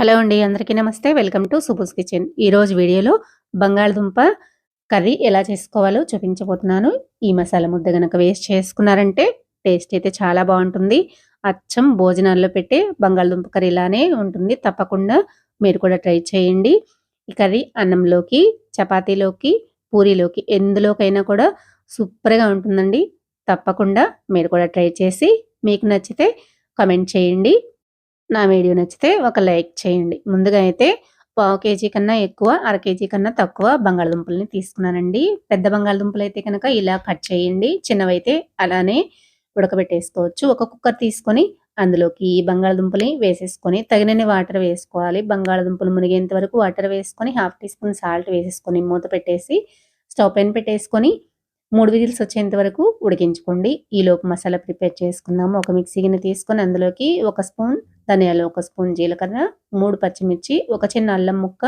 Hello అండి, అందరికీ నమస్తే. వెల్కమ్ టు సుబుస్ కిచెన్. ఈరోజు వీడియోలో బంగాళదుంప కర్రీ ఎలా చేసుకోవాలో చూపించబోతున్నాను. ఈ మసాలా ముద్ద గనక వేస్ట్ చేసుకున్నారంటే టేస్ట్ అయితే చాలా బాగుంటుంది. అచ్చం భోజనాల్లో పెట్టే బంగాళదుంప కర్రీ ఇలానే ఉంటుంది. తప్పకుండా మీరు కూడా ట్రై చేయండి. ఈ కర్రీ అన్నంలోకి, చపాతీలోకి, పూరీలోకి ఎందులోకైనా కూడా సూపర్గా ఉంటుందండి. తప్పకుండా మీరు కూడా ట్రై చేసి మీకు నచ్చితే కామెంట్ చేయండి. నా వీడియో నచ్చితే ఒక లైక్ చేయండి. ముందుగా అయితే పావు కేజీ కన్నా ఎక్కువ, అర కేజీ కన్నా తక్కువ బంగాళదుంపల్ని తీసుకున్నానండి. పెద్ద బంగాళదుంపలు అయితే కనుక ఇలా కట్ చేయండి. చిన్నవైతే అలానే ఉడకబెట్టేసుకోవచ్చు. ఒక కుక్కర్ తీసుకొని అందులోకి ఈ బంగాళదుంపల్ని వేసేసుకొని తగినన్ని వాటర్ వేసుకోవాలి. బంగాళదుంపలు మునిగేంత వరకు వాటర్ వేసుకొని హాఫ్ టీ స్పూన్ సాల్ట్ వేసేసుకొని మూత పెట్టేసి స్టవ్ పైన పెట్టేసుకొని 3 విజిల్స్ వచ్చేంత వరకు ఉడికించుకోండి. ఈలోపు మసాలా ప్రిపేర్ చేసుకుందాము. ఒక మిక్సీ గిన్నె తీసుకొని అందులోకి 1 స్పూన్ ధనియాలు, 1 స్పూన్ జీలకర్ర, 3 పచ్చిమిర్చి, ఒక చిన్న అల్లం ముక్క,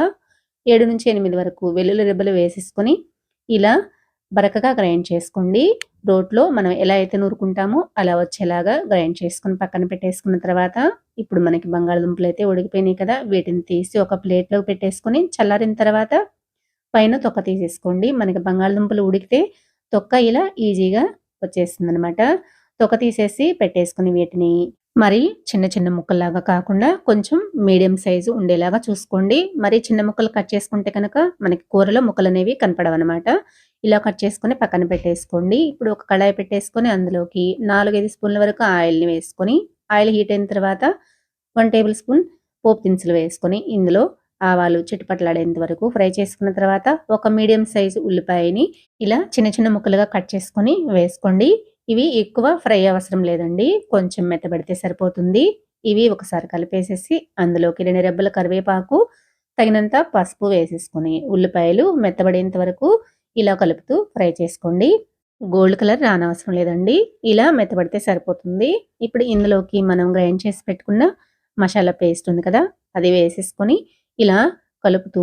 7-8 వరకు వెల్లుల్లి రెబ్బలు వేసేసుకొని ఇలా బరకగా గ్రైండ్ చేసుకోండి. రోట్లో మనం ఎలా అయితే నూరుకుంటామో అలా వచ్చేలాగా గ్రైండ్ చేసుకొని పక్కన పెట్టేసుకున్న తర్వాత ఇప్పుడు మనకి బంగాళదుంపలు అయితే ఉడికిపోయినాయి కదా, వీటిని తీసి ఒక ప్లేట్లోకి పెట్టేసుకొని చల్లారిన తర్వాత పైన తొక్క తీసేసుకోండి. మనకి బంగాళదుంపలు ఉడికితే తొక్క ఇలా ఈజీగా వచ్చేస్తుందనమాట. తొక్క తీసేసి పెట్టేసుకుని వీటిని మరి చిన్న చిన్న ముక్కల్లాగా కాకుండా కొంచెం మీడియం సైజు ఉండేలాగా చూసుకోండి. మరి చిన్న ముక్కలు కట్ చేసుకుంటే కనుక మనకి కూరలో ముక్కలు అనేవి కనపడవన్నమాట. ఇలా కట్ చేసుకొని పక్కన పెట్టేసుకోండి. ఇప్పుడు ఒక కడాయి పెట్టేసుకొని అందులోకి 4-5 స్పూన్ల వరకు ఆయిల్ని వేసుకొని ఆయిల్ హీట్ అయిన తర్వాత 1 టేబుల్ స్పూన్ పోపు దినుసులు వేసుకొని ఇందులో ఆవాలు చిటపటలాడేంత వరకు ఫ్రై చేసుకున్న తర్వాత ఒక మీడియం సైజు ఉల్లిపాయని ఇలా చిన్న చిన్న ముక్కలుగా కట్ చేసుకొని వేసుకోండి. ఇవి ఎక్కువ ఫ్రై అవసరం లేదండి, కొంచెం మెత్తబడితే సరిపోతుంది. ఇవి ఒకసారి కలిపేసేసి అందులోకి 2 రెబ్బల కరివేపాకు, తగినంత పసుపు వేసేసుకొని ఉల్లిపాయలు మెత్తబడేంత వరకు ఇలా కలుపుతూ ఫ్రై చేసుకోండి. గోల్డ్ కలర్ రానవసరం లేదండి, ఇలా మెత్తబడితే సరిపోతుంది. ఇప్పుడు ఇందులోకి మనం గ్రైండ్ చేసి పెట్టుకున్న మసాలా పేస్ట్ ఉంది కదా, అది వేసేసుకొని ఇలా కలుపుతూ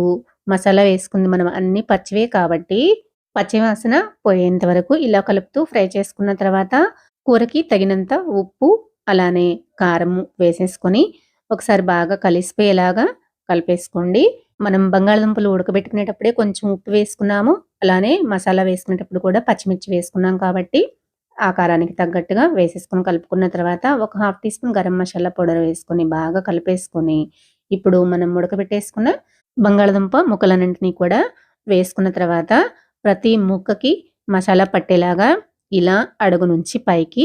మసాలా వేసుకుంది మనం అన్ని పచ్చివే కాబట్టి పచ్చివాసన పోయేంత వరకు ఇలా కలుపుతూ ఫ్రై చేసుకున్న తర్వాత కూరకి తగినంత ఉప్పు అలానే కారం వేసేసుకొని ఒకసారి బాగా కలిసిపోయేలాగా కలిపేసుకోండి. మనం బంగాళదుంపలు ఉడకబెట్టుకునేటప్పుడే కొంచెం ఉప్పు వేసుకున్నాము, అలానే మసాలా వేసుకునేటప్పుడు కూడా పచ్చిమిర్చి వేసుకున్నాం కాబట్టి ఆ కారానికి తగ్గట్టుగా వేసేసుకొని కలుపుకున్న తర్వాత ఒక half teaspoon garam masala powder వేసుకొని బాగా కలిపేసుకొని ఇప్పుడు మనం ఉడకబెట్టేసుకున్న బంగాళదుంప ముక్కలన్నింటినీ కూడా వేసుకున్న తర్వాత ప్రతి ముక్కకి మసాలా పట్టేలాగా ఇలా అడుగు నుంచి పైకి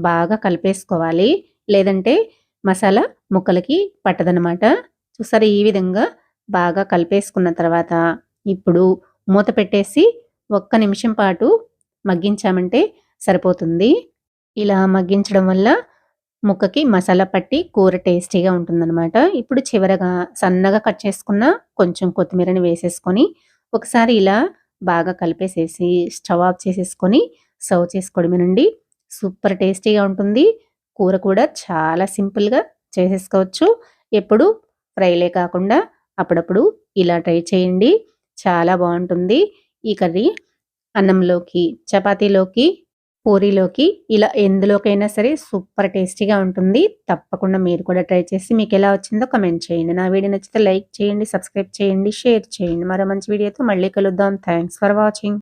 బాగా కలిపేసుకోవాలి. లేదంటే మసాలా ముక్కలకి పట్టదనమాట. చూసారా, ఈ విధంగా బాగా కలిపేసుకున్న తర్వాత ఇప్పుడు మూత పెట్టేసి 1 నిమిషం పాటు మగ్గించామంటే సరిపోతుంది. ఇలా మగ్గించడం వల్ల ముక్కకి మసాలా పట్టి కూర టేస్టీగా ఉంటుందన్నమాట. ఇప్పుడు చివరగా సన్నగా కట్ చేసుకున్న కొంచెం కొత్తిమీరని వేసేసుకొని ఒకసారి ఇలా బాగా కలిపేసేసి స్టవ్ ఆఫ్ చేసేసుకొని సర్వ్ చేసుకోవడమేనండి. సూపర్ టేస్టీగా ఉంటుంది. కూర కూడా చాలా సింపుల్గా చేసేసుకోవచ్చు. ఎప్పుడు ఫ్రైలే కాకుండా అప్పుడప్పుడు ఇలా ట్రై చేయండి, చాలా బాగుంటుంది. ఈ కర్రీ అన్నంలోకి, చపాతీలోకి, పూరీలోకి ఇలా ఎందులోకైనా సరే సూపర్ టేస్టీగా ఉంటుంది. తప్పకుండా మీరు కూడా ట్రై చేసి మీకు ఎలా వచ్చిందో కమెంట్ చేయండి. నా వీడియో నచ్చితే లైక్ చేయండి, సబ్స్క్రైబ్ చేయండి, షేర్ చేయండి. మరో మంచి వీడియోతో మళ్ళీ కలుద్దాం. Thanks for watching.